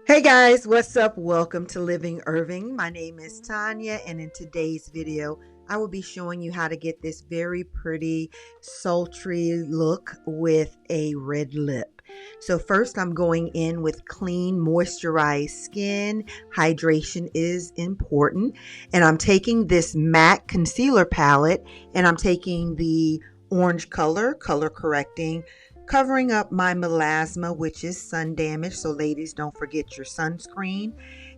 Hey guys, what's up? Welcome to Living Irving. My name is Tanya, and in today's video, I will be showing you how to get this very pretty, sultry look with a red lip. So first, I'm going in with clean, moisturized skin. Hydration is important. And I'm taking this matte concealer palette, and I'm taking the orange color correcting, covering up my melasma, which is sun damage. So ladies, don't forget your sunscreen.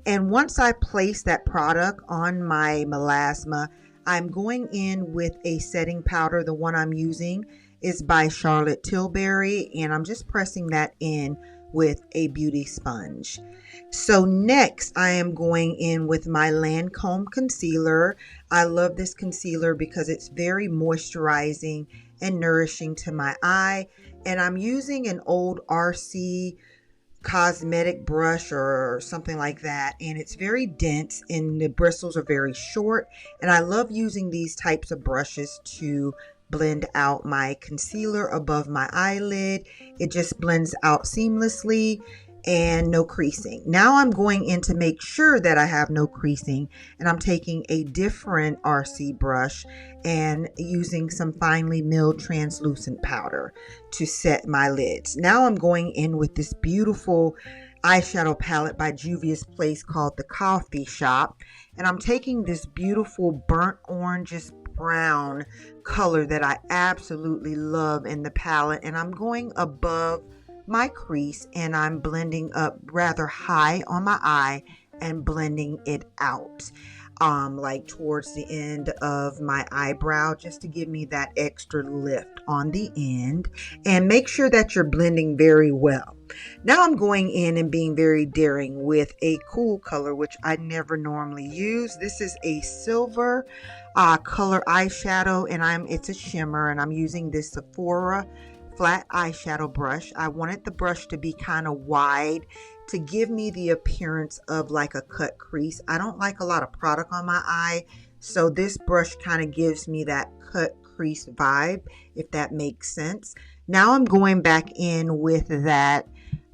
And once I place that product on my melasma, I'm going in with a setting powder. The one I'm using is by Charlotte Tilbury, and I'm just pressing that in with a beauty sponge. So next I am going in with my Lancome concealer. I love this concealer because it's very moisturizing and nourishing to my eye. And I'm using an old RC cosmetic brush or something like that, and it's very dense and the bristles are very short, and I love using these types of brushes to blend out my concealer above my eyelid. It just blends out seamlessly and no creasing. Now I'm going in to make sure that I have no creasing, and I'm taking a different RC brush and using some finely milled translucent powder to set my lids. Now I'm going in with this beautiful eyeshadow palette by Juvia's Place called the Coffee Shop, and I'm taking this beautiful burnt oranges brown color that I absolutely love in the palette, and I'm going above my crease and I'm blending up rather high on my eye and blending it out like towards the end of my eyebrow, just to give me that extra lift on the end. And make sure that you're blending very well. Now I'm going in and being very daring with a cool color, which I never normally use. This is a silver color eyeshadow, and it's a shimmer, and I'm using this Sephora flat eyeshadow brush. I wanted the brush to be kind of wide to give me the appearance of like a cut crease. I don't like a lot of product on my eye, so this brush kind of gives me that cut crease vibe, if that makes sense. Now I'm going back in with that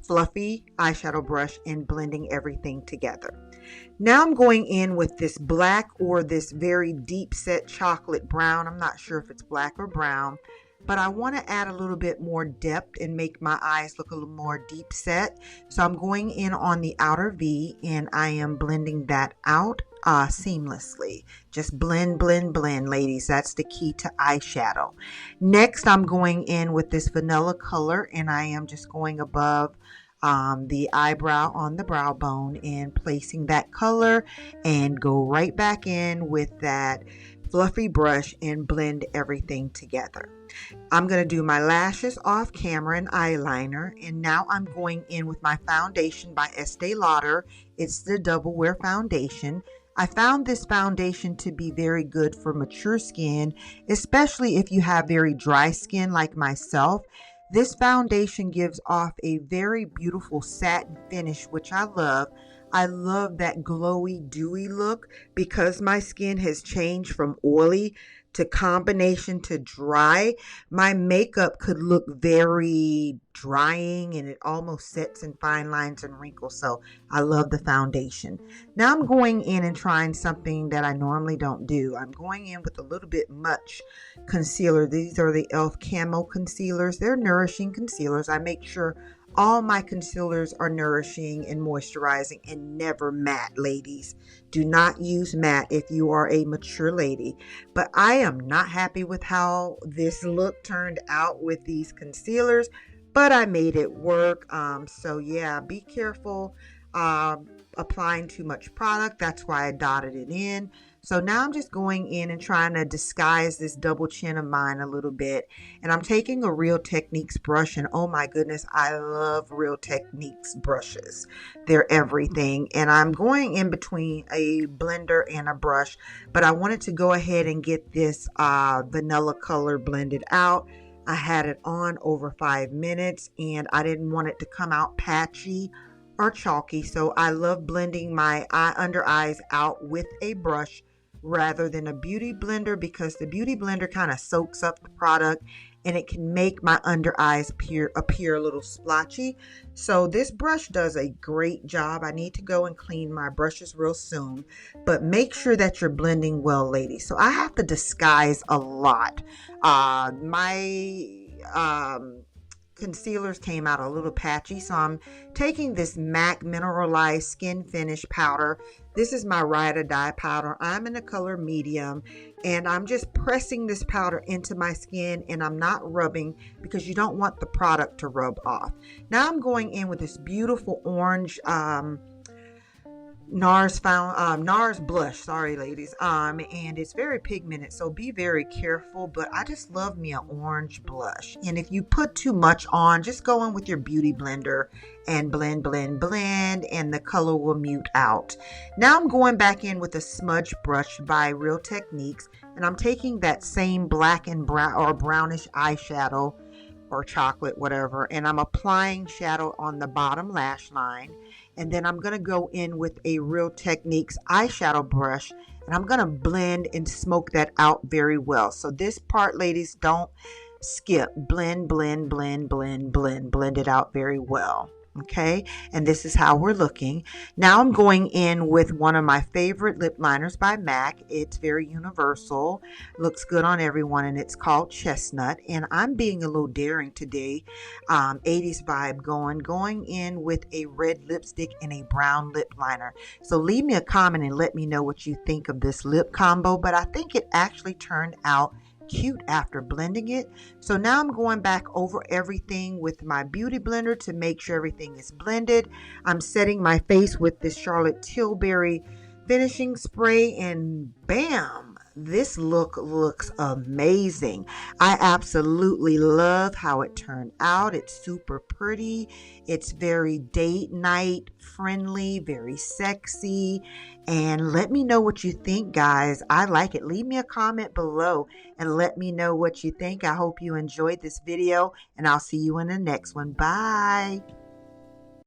fluffy eyeshadow brush and blending everything together. Now I'm going in with this black or this very deep set chocolate brown. I'm not sure if it's black or brown, but I want to add a little bit more depth and make my eyes look a little more deep set. So I'm going in on the outer V and I am blending that out seamlessly. Just blend, blend, blend, ladies. That's the key to eyeshadow. Next, I'm going in with this vanilla color, and I am just going above the eyebrow on the brow bone and placing that color, and go right back in with that fluffy brush and blend everything together. I'm going to do my lashes off camera and eyeliner, and now I'm going in with my foundation by Estee Lauder. It's the Double Wear Foundation. I found this foundation to be very good for mature skin, especially if you have very dry skin like myself. This foundation gives off a very beautiful satin finish, which I love. I love that glowy, dewy look because my skin has changed from oily to combination to dry. My makeup could look very drying and it almost sets in fine lines and wrinkles. So I love the foundation. Now I'm going in and trying something that I normally don't do. I'm going in with a little bit much concealer. These are the e.l.f. Camo concealers. They're nourishing concealers. I make sure all my concealers are nourishing and moisturizing and never matte, ladies. Do not use matte if you are a mature lady. But I am not happy with how this look turned out with these concealers, but I made it work. So yeah, be careful applying too much product. That's why I dotted it in. So now I'm just going in and trying to disguise this double chin of mine a little bit. And I'm taking a Real Techniques brush, and oh my goodness, I love Real Techniques brushes. They're everything. And I'm going in between a blender and a brush, but I wanted to go ahead and get this vanilla color blended out. I had it on over 5 minutes and I didn't want it to come out patchy or chalky. So I love blending my under eyes out with a brush rather than a beauty blender, because the beauty blender kind of soaks up the product and it can make my under eyes appear a little splotchy. So this brush does a great job. I need to go and clean my brushes real soon, but make sure that you're blending well, ladies. So I have to disguise a lot. My concealers came out a little patchy, so I'm taking this MAC mineralized skin finish powder. This is my ride or die powder. I'm in the color medium, and I'm just pressing this powder into my skin, and I'm not rubbing because you don't want the product to rub off. Now I'm going in with this beautiful orange NARS blush, sorry ladies, and it's very pigmented, so be very careful, but I just love me an orange blush. And if you put too much on, just go in with your beauty blender and blend, and the color will mute out. Now I'm going back in with a smudge brush by Real Techniques, and I'm taking that same black and brown or brownish eyeshadow or chocolate, whatever, and I'm applying shadow on the bottom lash line. And then I'm going to go in with a Real Techniques eyeshadow brush, and I'm going to blend and smoke that out very well. So this part, ladies, don't skip. Blend it out very well. Okay, and this is how we're looking. Now I'm going in with one of my favorite lip liners by MAC. It's very universal, looks good on everyone, and it's called Chestnut. And I'm being a little daring today, 80s vibe going in with a red lipstick and a brown lip liner. So leave me a comment and let me know what you think of this lip combo, but I think it actually turned out cute after blending it. So now I'm going back over everything with my beauty blender to make sure everything is blended. I'm setting my face with this Charlotte Tilbury finishing spray, and bam, this look looks amazing. I absolutely love how it turned out. It's super pretty. It's very date night friendly, very sexy. And let me know what you think, guys. I like it. Leave me a comment below and let me know what you think. I hope you enjoyed this video, and I'll see you in the next one. Bye.